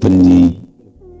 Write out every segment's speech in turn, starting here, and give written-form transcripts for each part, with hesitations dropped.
25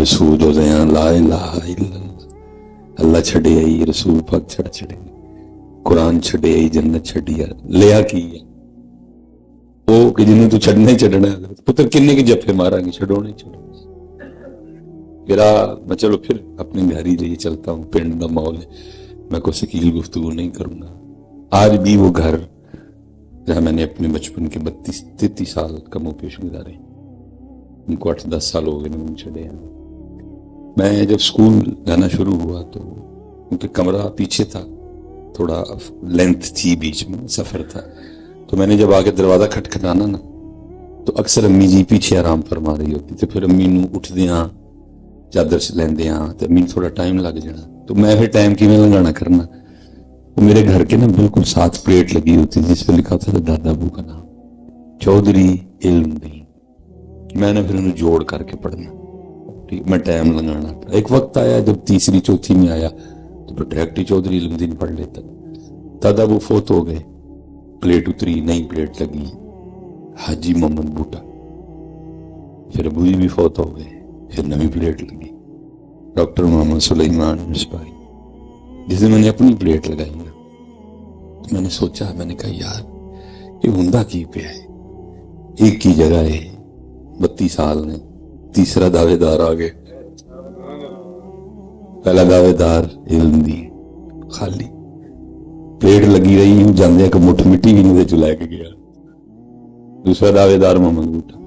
رسول جو زیاں لا الہ الا اللہ چھڑے آئی رسول پاک چھڑ چھڑے قرآن چھڑے آئی جنت چھڑی لیا کی ہے وہ کہ جنہیں تو چھڑنا ہی چھڑنا ہے پتر کنے کی جفے مارا گی چھڑو نہیں چھڑو میرا میں چلو پھر اپنے گھر ہی لیے چلتا ہوں پنڈ دا ماحول ہے میں کوئی سکیل گفتگو نہیں کروں گا آج بھی وہ گھر جہاں میں نے اپنے بچپن کے 32-33 سال کم و پیش گزارے ان کو 8-10 سال ہو گئے ان چھڑے ہیں میں جب سکول جانا شروع ہوا تو ان کے کمرہ پیچھے تھا تھوڑا لینتھ تھی بیچ میں سفر تھا تو میں نے جب آگے دروازہ کھٹکھٹانا نا تو اکثر امی جی پیچھے آرام فرما رہی ہوتی تو پھر امی نو اٹھ دیاں چادر سے لیندے ہاں تو امی تھوڑا ٹائم لگ جانا تو میں پھر ٹائم کی میں لگانا کرنا وہ میرے گھر کے نا بالکل ساتھ پلیٹ لگی ہوتی جس پہ لکھا تھا دادا ابو کا نام چودھری علم دین میں نے پھر انہیں جوڑ کر کے پڑھنا میں ٹائم لگانا پڑا ایک وقت آیا جب تیسری چوتھی میں آیا تو ڈائریکٹ ہی چودھری علم دین پڑھ لیتا دادا ابو فوت ہو گئے پلیٹ اتری نئی پلیٹ لگی حاجی محمد بوٹا پھر ابو جی بھی فوت ہو گئے پھر نئی پلیٹ لگی ڈاکٹر محمد سلیمان مصباحی جس دن میں نے اپنی پلیٹ لگائی نا تو میں نے سوچا میں نے کہا یار یہ ہوندا کی پہ ہے ایک کی جگہ ہے 32 سال نے تیسرا دعوے دار آگے پہلا دعوے دار علم دی خالی پلیٹ لگی رہی ہوں جاندے کہ مٹھ مٹی بھی نہیں چلائے کے گیا دوسرا دعوے دار محمد بوٹا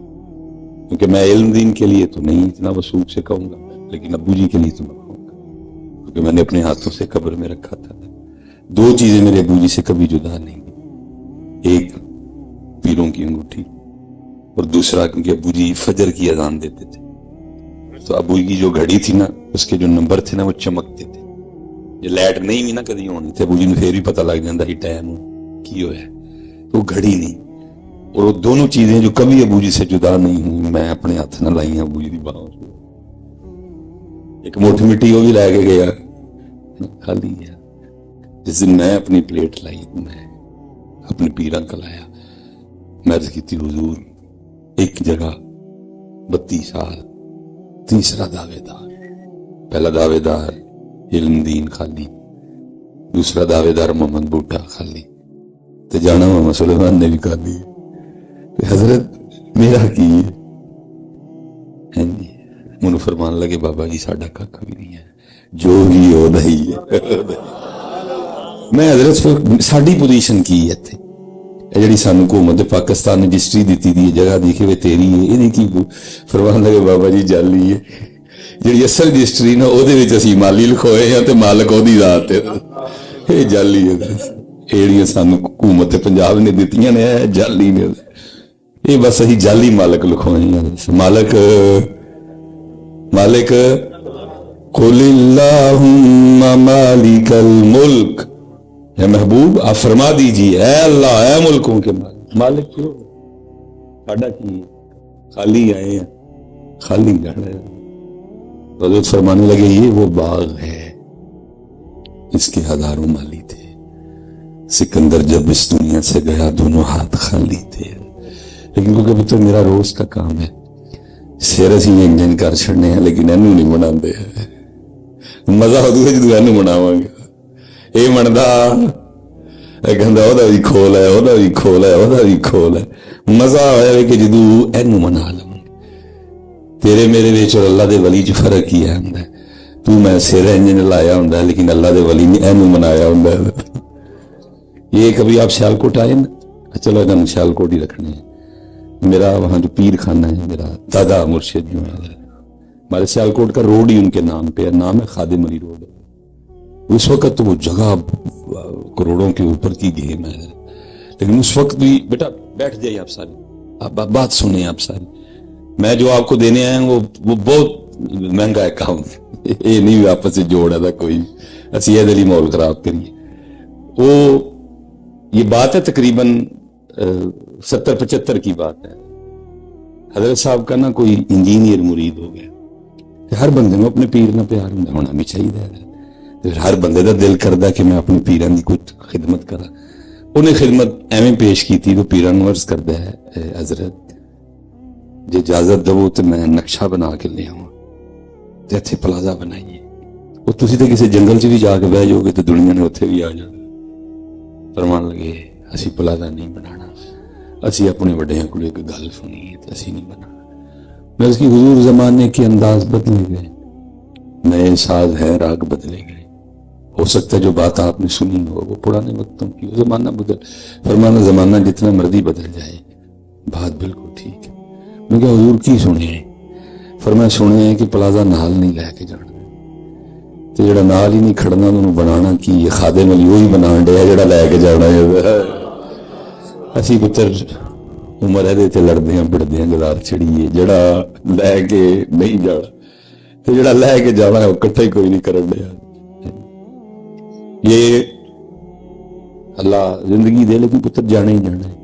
کیونکہ میں علم دین کے لیے تو نہیں اتنا وثوق سے کہوں گا لیکن ابو جی کے لیے تو میں کہوں گا کیونکہ میں نے اپنے ہاتھوں سے قبر میں رکھا تھا 2 چیزیں میرے ابو جی سے کبھی جدا نہیں ایک پیروں کی انگوٹھی اور دوسرا کیونکہ ابو جی فجر کی اذان دیتے تھے تو ابو جی کی جو گھڑی تھی نا اس کے جو نمبر تھے نا وہ چمکتے تھے یہ لائٹ نہیں بھی نا کدی ہونی تھی ابو جی نے پھر ہی پتہ لگ جاتا ہی ٹائم کی ہوا ہے تو گھڑی نہیں اور وہ دونوں چیزیں جو کبھی ابو جی سے جدا نہیں ہوئی میں اپنے ہاتھ نہ لائی ہیں ابو جی کی باہوں سے ایک موٹی مٹی وہ بھی لے کے گیا خالی ہے جس دن میں اپنی پلیٹ لائی میں اپنے پیراں کا لایا میں عرض کی تھی حضور ایک جگہ 32 سال تیسرا دعوے دار پہلا دعوے دار علم دین خالی دوسرا دعوے دار محمد بوٹا خالی تو جانا محمد سلیمان نے بھی خالی حضرت میرا کی ہے منو فرمان لگے بابا جی ساڈا کھ بھی نہیں ہے جو بھی ہو نہیں ہے میں حضرت ساڈی پوزیشن کی ہے تھے جڑی سانو حکومت پاکستان نے رجسٹری دیتی دی جگہ دیکھے وے تیری ہے یہ کی فرمان لگے بابا جی جعلی ہے جڑی اصل رجسٹری نا وہ اسی مالی لکھوئے ہیں تے مالک وہی ذات ہے یہ جعلی ہے جڑیاں سانو حکومت پنجاب نے دتیاں نے جعلی نے یہ بس اسی جعلی مالک لکھوئے ہیں مالک قل اللہم مالک الملک اے محبوب آپ فرما دیجیے اے اللہ اے ملکوں کے مالک کیوں ساڈا کی خالی آئے ہیں خالی جانا ہے حضرت فرمانے لگے یہ وہ باغ ہے اس کے ہزاروں مالی تھے سکندر جب اس دنیا سے گیا دونوں ہاتھ خالی تھے لیکن کیونکہ ابھی تو میرا روز کا کام ہے سیر اسی انجن کر چھڑنے ہیں لیکن اینو نہیں بنا دے مزہ ہوتا ہے جدو اینو بناواں گے یہ مندا کہندا او دا بھی کھول ہے او دا بھی کھول ہے او دا بھی کھول ہے مزہ ہویا کہ جدو اینو منا لوں تیرے میرے وچ اور اللہ دے ولی جو فرق ہی ہے تو میں سیر انجن لایا ہوندا لیکن اللہ دے ولی نے اینو منایا ہوندا یہ کبھی آپ سیالکوٹ آئے نا چلو انہوں سیالکوٹ ہی رکھنے ہیں میرا وہاں جو پیر خانہ ہے میرا دادا مرشد جو ہے ہمارے سیالکوٹ کا روڈ ہی ان کے نام پہ ہے نام ہے خادم علی روڈ اس وقت تو وہ جگہ کروڑوں کے اوپر کی گیم ہے لیکن اس وقت بھی بیٹا بیٹھ جائیے آپ ساری آپ بات سنیں آپ ساری میں جو آپ کو دینے آئے ہیں وہ بہت مہنگا ہے کام یہ نہیں آپس سے جوڑا تھا کوئی اسی یہ دلی مول خراب کریے وہ یہ بات ہے تقریباً 70-75 کی بات ہے حضرت صاحب کا نا کوئی انجینئر مرید ہو گیا کہ ہر بندے میں اپنے پیر نہ پیار ہونا بھی چاہیے ہر بندے دا دل کردا کہ میں اپنے پیران دی کچھ خدمت کرا انہیں خدمت ایویں پیش کی تھی تو پیران عرض کردا ہے حضرت جے اجازت دو تو میں نقشہ بنا کے لے آؤں ਤੇ ਇੱਥੇ ਪਲਾਜ਼ਾ ਬਣਾਈਏ। ਉਹ ਤੁਸੀਂ ਤੇ ਕਿਸੇ ਜੰਗਲ 'ਚ ਵੀ ਜਾ ਕੇ ਬਹਿ ਜਾਓਗੇ ਤੇ ਦੁਨੀਆ ਨੇ ਉੱਥੇ ਵੀ ਆ ਜਾਣਾ। ਫਰਮਾਨ ਲਗੇ ਅਸੀਂ ਪਲਾਜ਼ਾ ਨਹੀਂ ਬਣਾਉਣਾ, ਅਸੀਂ ਆਪਣੇ ਵੱਡਿਆਂ ਕੋਲ ਇੱਕ ਗੱਲ ਸੁਣੀ ہے تو ਅਸੀਂ نہیں بنانا۔ میں اس کی حضور زمانے کے انداز بدلے گئے، نئے ساز ہے راگ بدلے گئے۔ ہو سکتا ہے جو بات آپ نے سنی ہو وہ پرانے وقتوں کی، وہ زمانہ بدل، فرمانا زمانہ جتنا مرضی بدل جائے بات بالکل ٹھیک ہے۔ میں کہا حضور کی سنے ہیں؟ فرمایا سنے ہیں کہ پلازا نال نہیں لے کے جانا، تو جڑا نال ہی نہیں کھڑنا انہوں بنانا کی خادم علی وہی بنان ڈیا جڑا لے کے جانا ہے۔ اسی پتر عمر ہے تے لڑدے ہیں بڑھدے ہیں گزار چڑھیے، جڑا لے کے نہیں جانا تو جڑا لے کے جانا ہے وہ کٹھا ہی کوئی نہیں کرن ڈیا۔ یہ اللہ زندگی دے لیکن پتر جانا ہی جانا ہے۔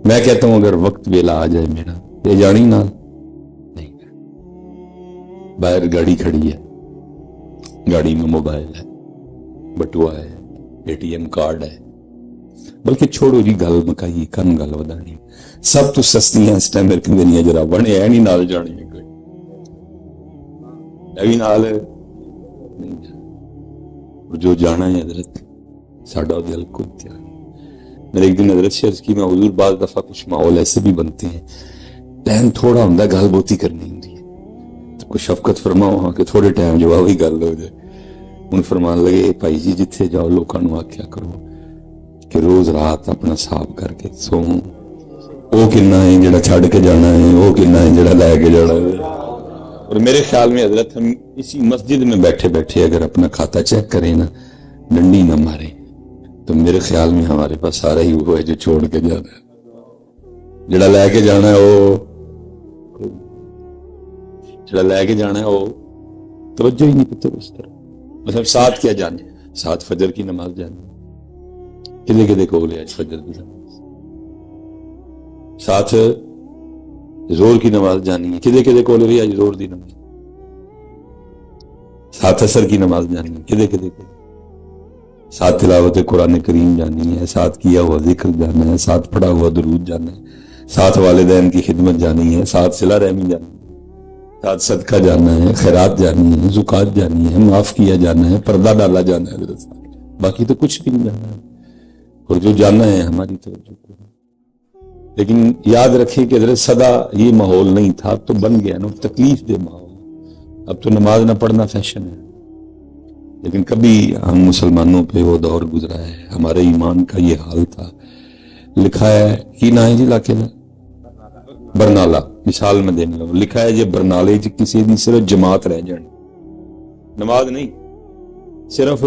میں کہتا ہوں اگر وقت ویلا آ جائے میرا یہ جانی نہ نہیں، باہر گاڑی کھڑی ہے، گاڑی میں موبائل ہے، بٹوا ہے، اے ٹی ایم کارڈ ہے، بلکہ چھوڑو جی گل مکائی کن گل ودانی سب تو سستیاں اس ٹائم میرے کندنیاں جرا بنے ہے نہیں نال جانی ہے کوئی ابھی نال نہیں جانا۔ اور جو جانا ہے حضرت ساڈا دل کو تیار۔ میرے ایک دن حضرت سے عرض کی میں حضور بعض دفعہ کچھ ماحول ایسے بھی بنتے ہیں ٹائم تھوڑا ہوں گل بہتی کرنی ہوں تو کوئی شفقت فرماؤ ہاں کہ تھوڑے ٹائم جو وہی گل ہو جائے۔ ان فرمان لگے بھائی جی جتھے جاؤ لوکاں نوں آکھیا کرو کہ روز رات اپنا صاف کر کے سو، وہ کنا ہے جڑا چھڑ کے جانا ہے، وہ کنا ہے جڑا لے کے جانا ہے۔ اور میرے خیال میں حضرت ہم اسی مسجد میں بیٹھے بیٹھے اگر اپنا کھاتا چیک کریں نا، ڈنڈی نہ مارے، تو میرے خیال میں ہمارے پاس سارا ہی وہ ہے جو چھوڑ کے جانا ہے، جڑا لے کے جانا ہے وہ جڑا لے کے جانا ہے وہ توجہ ہی نہیں پتہ اس طرح۔ مطلب ساتھ کیا جانے، ساتھ فجر کی نماز جانے، کدے کدے کول ہے فجر کی نماز، ساتھ زور کی نماز جانی ہے، کدے کدے کول ہے زور دی نماز، ساتھ عصر کی نماز جانی ہے، کدے کدے کول ساتھ تلاوت قرآن کریم جانی ہے، ساتھ کیا ہوا ذکر جانا ہے، ساتھ پڑھا ہوا درود جانا ہے، ساتھ والدین کی خدمت جانی ہے، ساتھ صلہ رحمی جانی ہے، ساتھ صدقہ جانا ہے، خیرات جانی ہے، زکوٰۃ جانی ہے، معاف کیا جانا ہے، پردہ ڈالا جانا ہے حضرت صاحب، باقی تو کچھ بھی نہیں جانا ہے۔ اور جو جانا ہے ہماری توجہ کو، لیکن یاد رکھیں کہ حضرت صدا یہ ماحول نہیں تھا، اب تو بن گیا نا تکلیف دہ ماحول، اب تو نماز نہ پڑھنا فیشن ہے۔ لیکن کبھی ہم مسلمانوں پہ وہ دور گزرا ہے، ہمارے ایمان کا یہ حال تھا۔ لکھا ہے کی نہ ہے جی علاقے میں برنالہ، مثال میں دینے لگا، لکھا ہے جی برنالے چ کسی دی صرف جماعت رہ جانی، نماز نہیں، صرف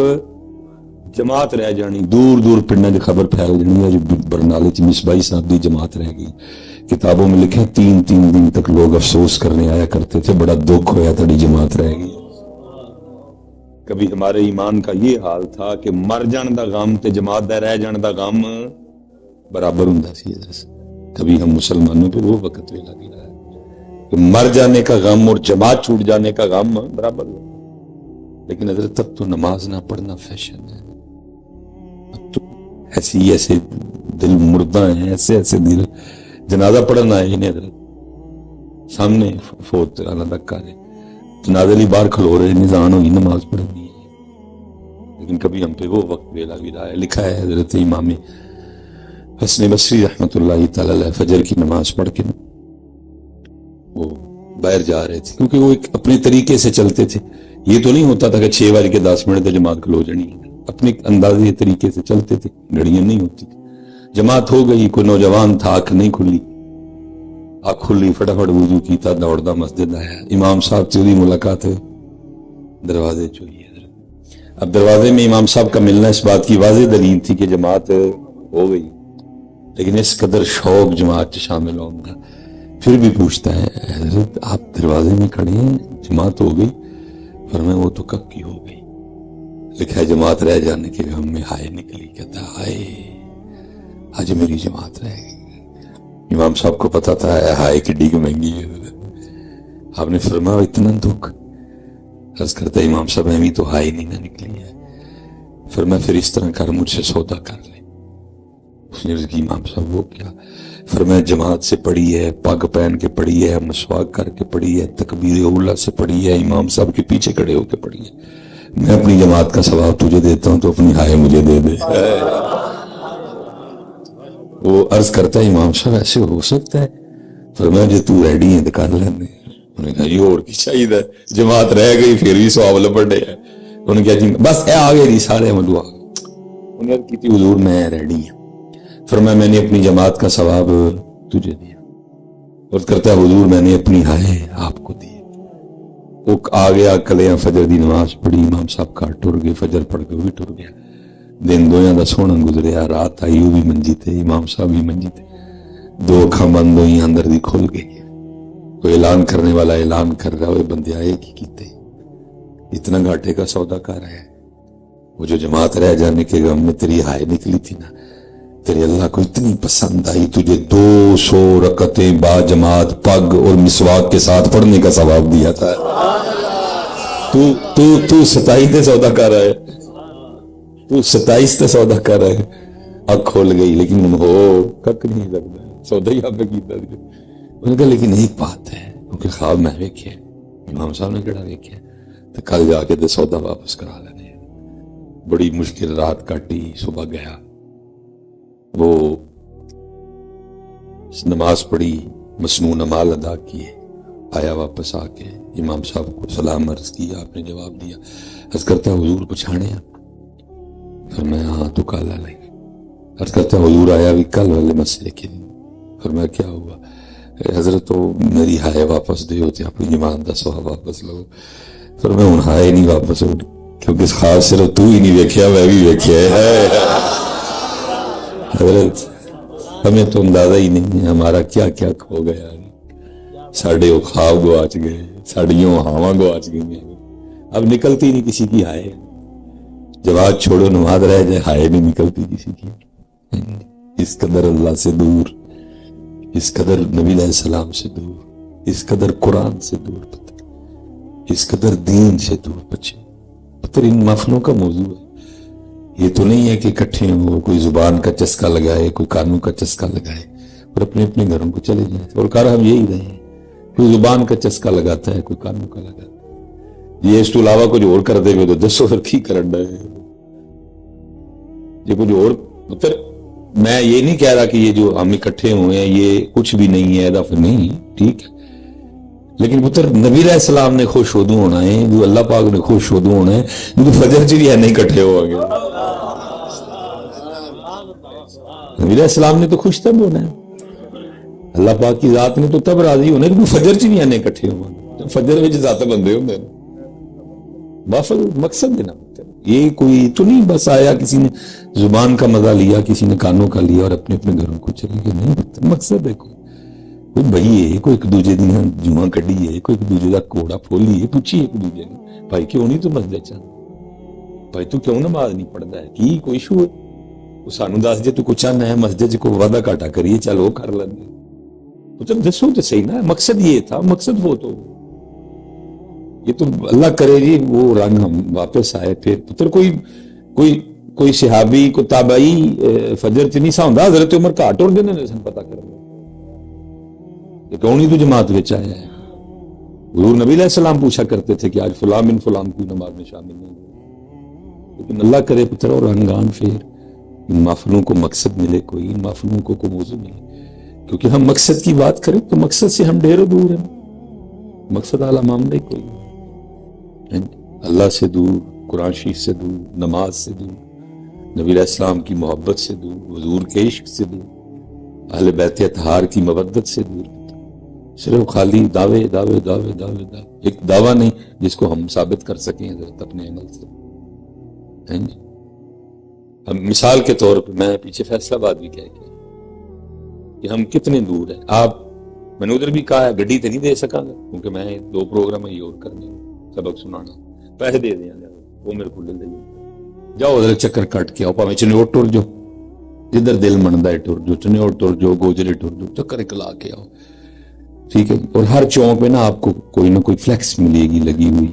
جماعت رہ جانی، دور دور پنڈاں چ خبر پھیل جانی ہے جو برنالے چ مصباحی صاحب دی جماعت رہ گئی۔ کتابوں میں لکھا 3 دن تک لوگ افسوس کرنے آیا کرتے تھے، بڑا دکھ ہویا تھوڑی جماعت رہ گئی۔ کبھی ہمارے ایمان کا یہ حال تھا کہ مر جان دا غم تے جماعت دا رہ جان دا غم برابر ہوندا سی۔ کبھی ہم مسلمانوں پہ وہ وقت ویلا بھی رہا ہے کہ مر جانے کا غم اور جماعت چھوٹ جانے کا غم برابر ہو، لیکن حضرت تب تو نماز نہ پڑھنا فیشن ہے، اب تو ایسے دل مردہ ہیں، ایسے دل جنازہ پڑھنا ہے انہیں حضرت سامنے فوت اللہ تک کرے، جنازے لی باہر کھلو رہے نظام ہوئی نماز پڑھنی ہے، لیکن کبھی ہم پہ وہ وقت ویلا بھی رہا ہے۔ لکھا ہے حضرت امام حسن بصری رحمۃ اللہ تعالی علیہ فجر کی نماز پڑھ کے وہ باہر جا رہے تھے، کیونکہ وہ ایک اپنے طریقے سے چلتے تھے، یہ تو نہیں ہوتا تھا کہ 6:10 تے جماعت کھلو جانی، اپنے اندازے طریقے سے چلتے تھے، گھڑیاں نہیں ہوتی تھی۔ جماعت ہو گئی، کوئی نوجوان تھا، آنکھ نہیں کھلی، آنکھ کھلی فٹافٹ وضو کیتا، دوڑدا مسجد آیا، امام صاحب سے ملاقات ہے دروازے چوئی ہے۔ اب دروازے میں امام صاحب کا ملنا اس بات کی واضح دلیل تھی کہ جماعت ہو گئی، لیکن اس قدر شوق جماعت شامل ہوں گا، پھر بھی پوچھتا ہے حضرت آپ دروازے میں کھڑے ہیں، جماعت ہو گئی؟ فرمایا وہ تو کب کی ہو گئی۔ لکھا ہے جماعت رہ جانے کے غم میں ہائے نکلی، کہتا ہائے آج میری جماعت رہ گئی۔ امام صاحب کو پتا تھا ہائے کڈی کی مہنگی ہے، آپ نے فرمایا اتنا دکھ؟ عرض کرتا ہے امام صاحب ہمیں تو ہائے نہیں نہ نکلی ہے۔ فرمایا پھر اس طرح کر مجھ سے سودا کر لے۔ اس نے عرض کی امام صاحب وہ کیا؟ فرمایا جماعت سے پڑھی ہے، پگ پہن کے پڑھی ہے، مسواک کر کے پڑھی ہے، تکبیر اولیٰ سے پڑھی ہے، امام صاحب کے پیچھے کھڑے ہو کے پڑھی ہے. میں اپنی جماعت کا ثواب تجھے دیتا ہوں تو اپنی ہائے مجھے دے دے. وہ عرض کرتا ہے امام صاحب ایسے ہو سکتا ہے؟ فرمایا جی تو ریڈی ہیں تو کر لینے. انہوں نے کہا جی اور کی چاہیے، جماعت رہ گئی پھر بھی ثواب لبڑے ہے. انہوں نے کہا جی بس اے آگے جی سارے مدعا. انہوں نے کی تھی حضور میں ریڈی ہوں. فرمایا میں نے اپنی جماعت کا ثواب تجھے دیا. اور کرتا ہے حضور میں نے اپنی ہائے آپ کو دی. وہ آ گیا کلیاں فجر دی نماز پڑھی، امام صاحب کا ٹر گئے، فجر پڑھ کے وہ بھی ٹر گیا. دن دویاں دا سونا گزریا، رات آئی وہ بھی منجی تے، امام صاحب بھی منجی تے. دو اکھاں بند ہوئی اندر دی کھل گئی. کوئی اعلان کرنے والا اعلان کر رہا ہوئے بندے آئے کی کیتے اتنا گھاٹے کا سودا کر رہا ہے. وہ جو جماعت رہ جانے کے غم میں تیری ہائے نکلی تھی نا، تیرے اللہ کو اتنی پسند آئی، تجھے 200 رکعتیں با جماعت پگ اور مسواک کے ساتھ پڑھنے کا ثواب دیا تھا. تو 27 تے سودا کر رہا ہے، تو 27 تے سودا کر رہا ہے. اب کھول گئی لیکن ہو کک نہیں لگتا سودا ہی آپ نے کیتا. انہوں نے کہا لیکن ایک بات ہے، کیونکہ خواب میں ویکھیا امام صاحب نے کہڑا ویکھیا تو کل جا کے سودا واپس کرا لینے. بڑی مشکل رات کاٹی، صبح گیا، وہ نماز پڑھی، مسنون اعمال ادا کیے، آیا واپس آ کے امام صاحب کو سلام عرض کیا، آپ نے جواب دیا. عرض کرتا حضور پچھانے آپ؟ فرمایا ہاں تو کالا لیں. عرض کرتا حضور آیا بھی کل والے مسئلے کے لیے. فرمایا کیا ہوا؟ حضرت تو میری ہائے واپس دے ہوتے اپنی جماعت دا ثواب واپس لو. فرمایا ہوں ہائے نہیں واپس ہو کیونکہ خاص صرف تو ہی نہیں ویکھیا میں بھی ویکھیا ہے. حضرت ہمیں تو اندازہ ہی نہیں ہے ہمارا کیا کیا کھو گیا. ساڑھے وہ خواب گواچ گئے، ساڑھیوں ہاواں گواچ گئی. اب نکلتی نہیں کسی کی ہائے. جواب چھوڑو نماز رہ جائے، ہائے نہیں نکلتی کسی کی. اس قدر اللہ سے دور، اس قدر نبی علیہ السلام سے دور، اس قدر قرآن سے دور، اس قدر دین سے دور بچے. پتر ان محفلوں کا موضوع ہے. یہ تو نہیں ہے کہ اکٹھے ہو، کوئی زبان کا چسکا لگائے، کوئی کانوں کا چسکا لگائے اور اپنے اپنے گھروں کو چلے جائیں. اور کار ہم یہی رہے ہیں، کوئی زبان کا چسکا لگاتا ہے، کوئی کانوں کا لگاتا ہے. یہ اس تو علاوہ کچھ اور کر دے گے تو دسو پھر کی کرنا ہے. یہ کچھ اور پھر میں یہ نہیں کہہ رہا کہ یہ جو ہم اکٹھے ہوئے ہیں یہ کچھ بھی نہیں ہے، دفع نہیں ٹھیک ہے. لیکن پتر نبی علیہ السلام نے خوش ہو دوں ہونا ہے، جو اللہ پاک نے خوش ہو دوں ہونا ہے، جو فجر چ بھی ہے نہیں کٹھے ہو گئے. نبی علیہ السلام نے تو خوش تب ہونا ہے، اللہ پاک کی ذات نے تو تب راضی ہونا ہے کہ فجر چ بھی ہے نہیں کٹھے ہو. فجر میں ذات بندے ہوندے ہیں بافل مقصد ہے نا. یہ کوئی تو نہیں بس آیا کسی نے زبان کا مزہ لیا، کسی نے کانوں کا لیا اور اپنے اپنے گھروں کو چلے گئے. نہیں مقصد ہے کوئی بھائی ہے، کوئی ایک دوجے دیا جمعہ کڈی ہے، کوئی ایک دوجے کا کوڑا پھولی ہے، پوچھی ایک دوجے نے بھائی کیوں نہیں تو مسجد چاہ بھائی تو کیوں نماز نہیں پڑھتا ہے کی کوئی ایشو ہے؟ وہ سانو دس جے تو کچھ آنا ہے مسجد کو وعدہ کاٹا کریے چل وہ کر لیں تو دسو تو صحیح نا. مقصد یہ تھا، مقصد وہ تو یہ تو اللہ کرے جی وہ رنگ ہم واپس آئے. پھر پتر کوئی صحابی کو تابعی فجر چ نہیں سا ہوندا، حضرت عمر گھاٹ اور دینے نے سن پتا کر یہ کون ہی تو جماعت وچ آیا ہے. حضور نبی علیہ السلام پوچھا کرتے تھے کہ آج فلاں بن فلاں کی نماز میں شامل نہیں ہوئے. لیکن اللہ کرے پتر اور رنگان پھر ان محفلوں کو مقصد ملے، کوئی ان محفلوں کو موضوع ملے. کیونکہ ہم مقصد کی بات کریں تو مقصد سے ہم ڈھیروں دور ہیں. مقصد اعلیٰ معاملہ کوئی اللہ سے دور، قرآن شریف سے دور، نماز سے دور، نبی علیہ السلام کی محبت سے دور، حضور کے عشق سے دور، اہل بیت اطہار کی مودت سے دور. صرف خالی دعوے دعوے دعوے دعوے دعوے، ایک دعویٰ نہیں جس کو ہم ثابت کر سکیں حضرت اپنے عمل سے. ہم مثال کے طور پہ میں پیچھے فیصلہ آباد بھی کہہ کے کہ ہم کتنے دور ہیں. آپ میں نے ادھر بھی کہا ہے گڈی تو نہیں دے سکا گا کیونکہ میں 2 پروگرام ہی اور کرنے سبق سنانا، پیسے دے دیں وہ میرے کو لے لیں جاؤ ادھر چکر کٹ کے آؤ، پاویں چنیوٹ ٹر جو جدھر دل مندا ہے ٹر جو، چنیوٹ ٹر جو، گوجرے ٹر جو، چکر ایک لا کے آؤ ٹھیک ہے. اور ہر چونک پہ نا آپ کو کوئی نہ کوئی فلیکس ملے گی لگی ہوئی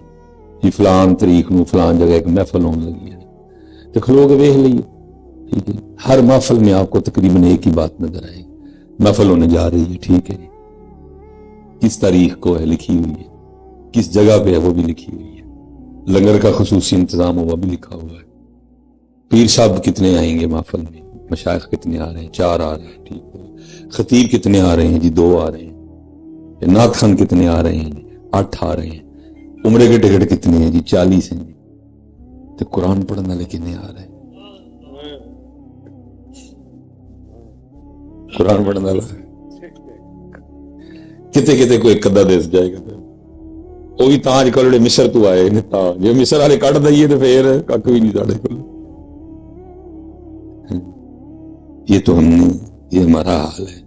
کہ فلان تاریخ نو فلان جگہ ایک محفل ہونے لگی ہے تو کھلو کے ویکھ لئیے ٹھیک ہے. ہر محفل میں آپ کو تقریباً ایک ہی بات نظر آئے گی محفل ہونے جا رہی ہے، ٹھیک ہے، کس تاریخ کو ہے لکھی ہوئی ہے، کس جگہ پہ ہے وہ بھی لکھی ہوئی ہے، لنگر کا خصوصی انتظام ہوا بھی لکھا ہوا ہے، پیر صاحب کتنے آئیں گے محفل میں، مشائخ کتنے آ رہے ہیں، 4 آ رہے ہیں، ٹھیک ہے، خطیب کتنے آ رہے ہیں جی، 2 آ رہے ہیں، نعت خان کتنے آ رہے ہیں جی، 8 آ رہے ہیں، عمرے کے ٹکٹ کتنے ہیں جی، 40 ہیں جی، تو قرآن پڑھنے والے کتنے آ رہے ہیں، قرآن پڑھنے والا کتے کتے کوئی ایک ادھا دس جائے گا، وہ بھی تاج کل مصر تو آئے نے، جو مصر والے کٹ دئیے تو پھر کھ بھی نہیں ساڑے کو، یہ تو ہم نے، یہ ہمارا حال ہے۔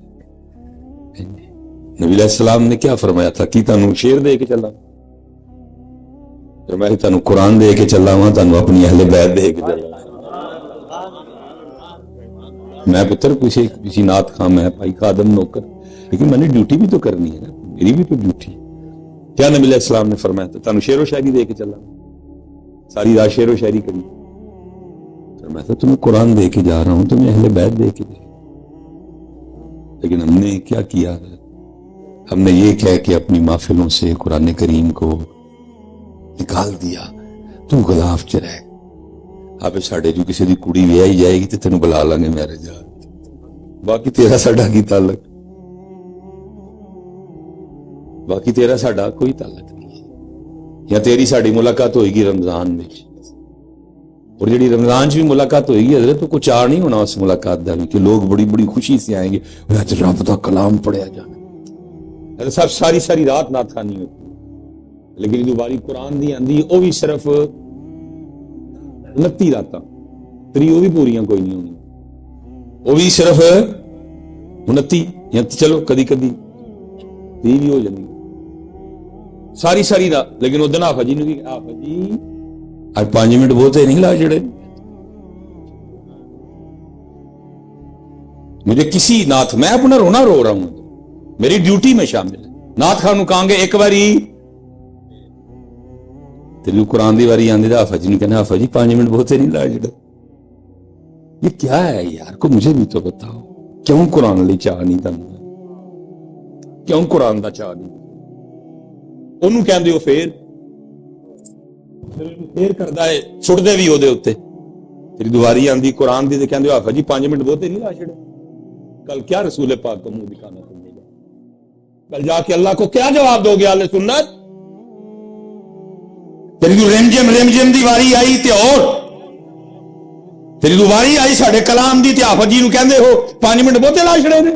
نبی علیہ السلام نے کیا فرمایا تھا کہ تانوں شیر دے کے چلا، فرمایا تانوں قرآن دے کے چلا ہوا، تانوں اپنی اہل بیت دے کے چلا۔ میں پتر کسی نعت خواں، میں بھائی خادم نوکر، لیکن میں نے ڈیوٹی بھی تو کرنی ہے نا، میری بھی تو ڈیوٹی ہے۔ کیا نبی علیہ السلام نے فرمایا تھا تانوں شعر و شاعری دے کے چلا، ساری رات شعر و شاعری کرنی، فرمایا تھا تمہیں قرآن دے کے جا رہا ہوں، تمہیں اہل بیت دے کے جا۔ لیکن ہم نے کیا کیا، ہم نے یہ کہہ کے اپنی محفلوں سے قرآن کریم کو نکال دیا، تو غلاف چ رہ آپ ساڑھے جو کسی دی کڑی بھی آئی جائے گی تو تینوں بلا لیں گے میرے جا، باقی تیرا ساڑھا کی تعلق، باقی تیرا ساڑھا کوئی تعلق نہیں ہے۔ یا تیری ساڑھی ملاقات ہوئے گی رمضان میں، اور جڑی رمضان بھی ملاقات ہوئے گی حضرت، تو کچھ آ نہیں ہونا اس ملاقات دا بھی کہ لوگ بڑی بڑی خوشی سے آئیں گے، آج رب دا کلام پڑھیا جانا، حضرت صاحب ساری رات نعت خوانی ہوتی ہے، لیکن دوباری قرآن دی آندی وہ بھی صرف 29 راتاں، تری وہ بھی پوریاں کوئی نہیں ہونی، وہ بھی صرف 29، یا چلو کدی کدی 30 بھی ہو جانی، ساری رات۔ لیکن ادھر آفا جی نے بھی آفا جی آج 5 منٹ بہتے نہیں لا جڑے، مجھے کسی نعت، میں اپنا رونا رو رہا ہوں، میری ڈیوٹی میں شامل ہے، نعت خان نو کہاں گے ایک باری تیلو قرآن دی واری آندی، آفا جی نے کہنا آفا جی 5 منٹ بہتے نہیں لا جڑے، یہ کیا ہے یار، کو مجھے بھی تو بتاؤ، کیوں قرآن لی چاہ نہیں تم، کیوں قرآن دا چاہ نہیں، انہوں کہن دیو پھر کردہ ہے چھوڑ دے بھی ہو دے ہوتے، تیری دواری آندی قرآن دی دے کہن دیو آفا جی 5 منٹ بہتے نہیں لا چھڑے، کل کیا رسول پاک کو منہ دکھانا تم نے، کل جا کے اللہ کو کیا جواب دو گے اہل سنت، تیری دو رمجم دی واری آئی تے اور تیری دو واری آئی ساڑھے کلام دی تے آفا جی نو کہندے ہو 5 منٹ بہتے لا چھڑے نے،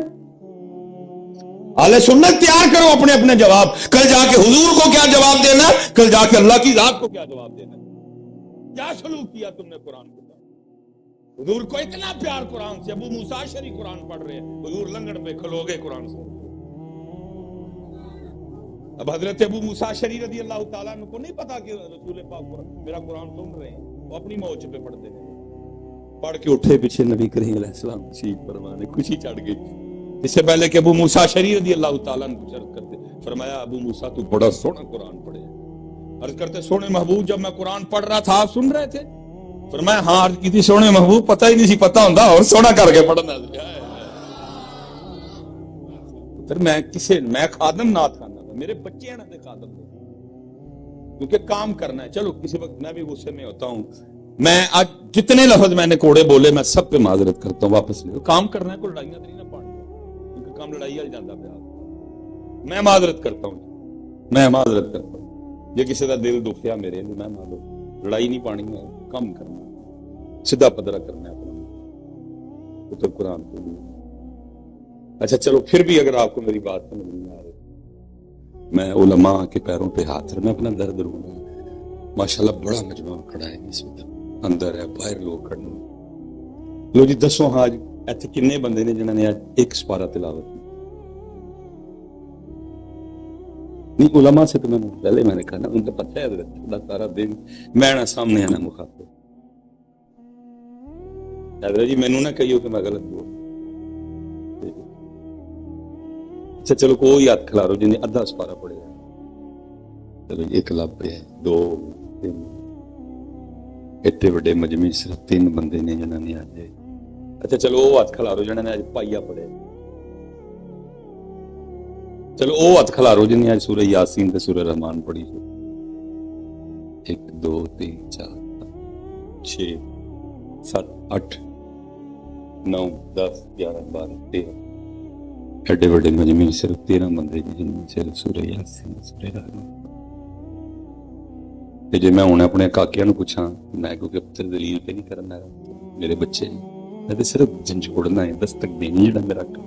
اہل سنت تیار کرو اپنے اپنے جواب، کل جا کے حضور کو کیا جواب دینا، کل جا کے اللہ کی ذات کو کیا جواب دینا، کیا سلوک کیا تم نے قرآن کو، حضور کو اتنا پیار قرآن سے، ابو موسیٰ اشعری قرآن پڑھ رہے ہیں، حضور لنگڑ پہ کھلو گے قرآن سے، اب حضرت ابو موسیٰ اشعری رضی اللہ تعالیٰ عنہ کو نہیں پتا کہ رسول پاک میرا قرآن سن رہے ہیں، وہ اپنی موج پہ پڑھتے ہیں، پڑھ کے اٹھے پیچھے نبی کریم علیہ السلام تشریف فرمانے، خوشی چڑھ گئی، اس سے پہلے کہ ابو موسیٰ اشعری رضی اللہ تعالیٰ عنہ کو عرض کرتے، فرمایا ابو موسیٰ تو بڑا سونا قرآن پڑھے، عرض کرتے سونے محبوب جب میں قرآن پڑھ رہا تھا آپ سن رہے تھے، فرمایا ہاں، عرض کی تھی سونے محبوب پتہ ہی نہیں سی پتہ ہوندا اور سونا کر کے پڑھنا، پھر میں خادم نعت خانا، میرے بچے ہیں نا تے خادم، کیونکہ کام کرنا ہے، چلو کسی وقت میں بھی غصے میں ہوتا ہوں، میں آج جتنے لفظ میں نے کوڑے بولے میں سب پہ معذرت کرتا ہوں، واپس لے کام کرنا ہے، کوئی لڑائیاں نہیں نہ پاڑنی، کیونکہ کام لڑائی آ جاتا پہ، میں معذرت کرتا ہوں، میں معذرت کرتا ہوں، یہ کسی کا دل دکھیا میرے لیے، میں معذرت، لڑائی نہیں پانی ہے، کم کرنا، سیدھا پدرا کرنا ہے اپنا، اتر قرآن کو بھی۔ اچھا چلو پھر بھی اگر آپ کو میری بات سمجھ نہیں آ رہی، میں علماء کے پیروں پہ ہاتھ رکھ، میں اپنا درد روں گا، ماشاءاللہ بڑا مجمع کھڑا ہے اس وقت، اندر ہے باہر لوگ کھڑے ہیں، لو جی دسو ہاں جی ایتھے کنے بندے نے جنہوں نے ایک سپارہ تلاوت کی، نہیں علماء سے تو پہلے میں نے کہا نا، ان کا پتہ ہے حضرت سارا دن میں نہ سامنے آنا مخاطب، حضرت جی مینوں نہ کہیو کہ میں غلط بول، اچھا چلو کوئی ہاتھ کھلارو جنہیں ادھا سپارہ پڑے گا، چلو ایک لب ہے، 2 3، ایتے بڑے مجمع صرف 3 بندے نے جنہوں نے آج، اچھا چلو وہ ہاتھ کھلارو جنہوں نے آج پائیا پڑے، چلو وہ ہاتھ کھلارو جن نے سورہ یاسین تے سورہ رحمان پڑھی 1 2 3 4 6 7 8 9 10 11 12 13 ایڈے بڑے مجمع صرف 13 بندے جن میں صرف سورہ یاسین سورہ رحمان. تے جے میں ہن اپنے کاکیاں نوں پوچھاں میں کیونکہ پتر دلیل پہ نہیں کرنا میرے بچے میں تے صرف جھنجھوڑنا ہے دستک دینی جڑا میرا کام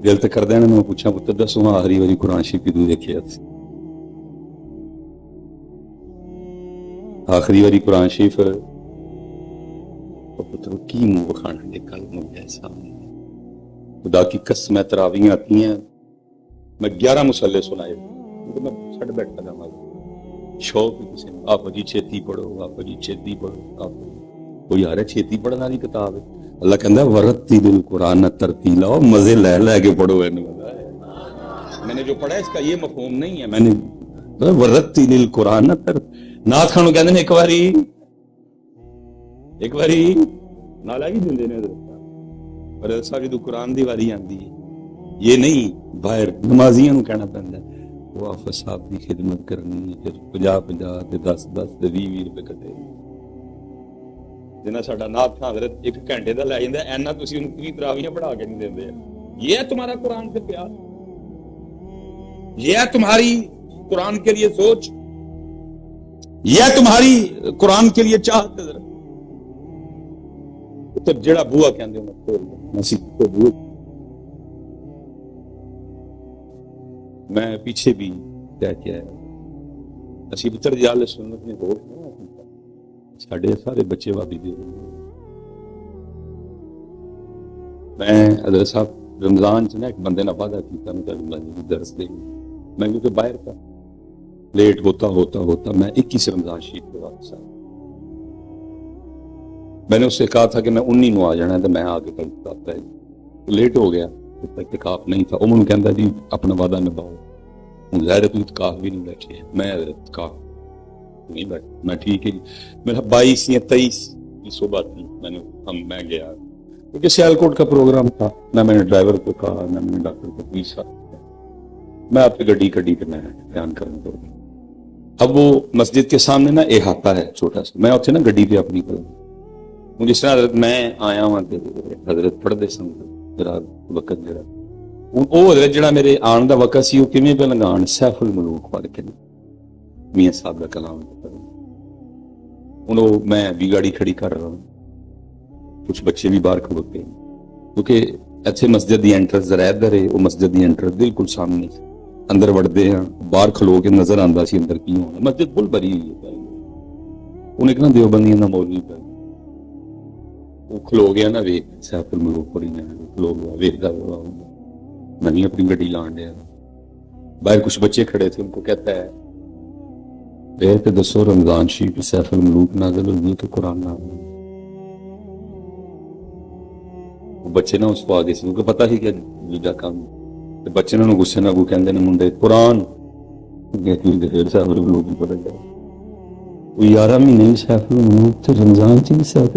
دل تے کر دینا. میں پوچھاں پتر دسو آخری واری قرآن شریف کدوں دیکھیا سی آخری واری قرآن شریف پتر کی منہ بخانا دے کل مجھے سامنے خدا کی قسم تراویح آتی ہیں میں 11 مصلے سنائے میں چھڑ بیٹھا تھا ماں شوق کسی نے آپ جی چھیتی پڑھو آپ جی چھیتی پڑھو آپ کوئی آ رہا چھیتی پڑھنے والی کتاب ہے اللہ کہندا ہے ورتل القرآن ترتیلا مزے لے لے کے پڑھو. میں نے جو پڑھا اس کا یہ مفہوم نہیں ہے میں نے ورتل القرآن نعت خانوں کہندے نے ایک واری نالا ہی دیندے نے پر ساری تو قرآن دی واری آندی ہے یہ نہیں باہر نمازیاں نوں کہنا پیندا ہے وہ حافظ صاحب کی خدمت کرنی پھر 50 تے 10 تے 20 روپے کٹے جنہیں ساڈا نعت خان حضرت 1 گھنٹے دا لے جاندا اینا تسی اونوں کی تراویح پڑھا کے نہیں دیندے. یہ ہے تمہارا قرآن سے پیار یہ ہے تمہاری قرآن کے لیے سوچ یہ ہے تمہاری قرآن کے لیے چاہت تو جڑا بوا کہندے ہوں میں پیچھے بھی کیا ہے اسی پتر جال سنت نے ووٹ ساڈے سارے بچے وابی دے میں حضرت صاحب رمضان چ نا ایک بندے نے وعدہ کیتا میں درس دے میں کیونکہ باہر تھا لیٹ ہوتا میں 21 رمضان شریف کے واپس آیا. میں نے اس سے کہا تھا کہ میں 19 نو آ جانا ہے تو میں آ کے کل لیٹ ہو گیا اعتکاف نہیں تھا. وہ کہندا جی اپنا وعدہ نبھاؤ ہوں ظاہر ہے تو اعتکاف بھی نہیں بیٹھے میں اعتکاف نہیں بیٹھا میں ٹھیک ہے میرا 22 یا 23 کی صبح تھی میں گیا کیونکہ سیالکوٹ کا پروگرام تھا نہ میں نے ڈرائیور کو کہا نہ میں نے ڈاکٹر کو پوچھا میں آپ کی گڈی کے میں بیان کرنا دوں. اب وہ مسجد کے سامنے نا احاطہ ہے چھوٹا سا میں اتنے نا گڈی پہ اپنی کروں جس طرح حضرت میں آیا ہوں حضرت پڑھتے سن وقت جڑا وہ حضرت جڑا میرے آن دا وقت سی وہ کیویں پہ لگان سیف الملوک پڑھ کے میاں صاحب کا کلام انہوں میں بھی گاڑی کھڑی کر رہا ہوں کچھ بچے بھی باہر کھڑوتے ہیں کیونکہ ایتھے مسجد دی انٹر زرائد در ہے وہ مسجد دی انٹر بالکل سامنے اندر وڑتے ہیں باہر کھلو کے نظر آندا سی اندر کی ہونا مسجد بل بھری ہوئی ہے انہیں ایک نا دیوبندیاں دا مولوی پہ وہ کھلو گیا نا ویک سیف الملوک پڑھی کھلو گیا ویکدا میں بھی اپنی گڈی لان دیا باہر کچھ بچے کھڑے تھے ان کو کہتا ہے بہر کے دسو رمضان شریف سیف الملوک نازل ہوئی تو قرآن نازل بچے نا اس کو آگے سے کیونکہ پتہ ہی کیا دوجا کام بچے نے غصے نہ کو کہندے نے منڈے قرآن پھر سیف الملوک ہی پڑھ گیا وہ 11 مہینے سیف الملوک تے رمضان چ بھی سیف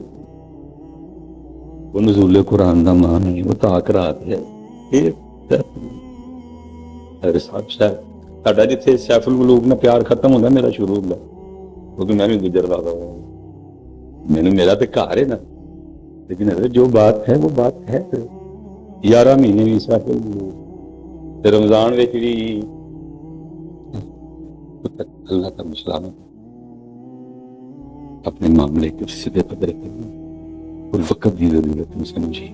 وہ نزول قرآن دا مان ہے وہ تاک رات ہے ساڈا جتھے سیف الملوک نہ پیار ختم ہوتا میرا شروع ہوتا کیونکہ میں بھی گزرتا تھا میرا تو گھر ہے نا لیکن جو بات ہے وہ بات ہے 11 مہینے بھی سیف الملوک رمضان بھی اللہ کا مسلم اپنے معاملے کو سیدھے پدرے اور وقت کی ضرورت ہے سمجھی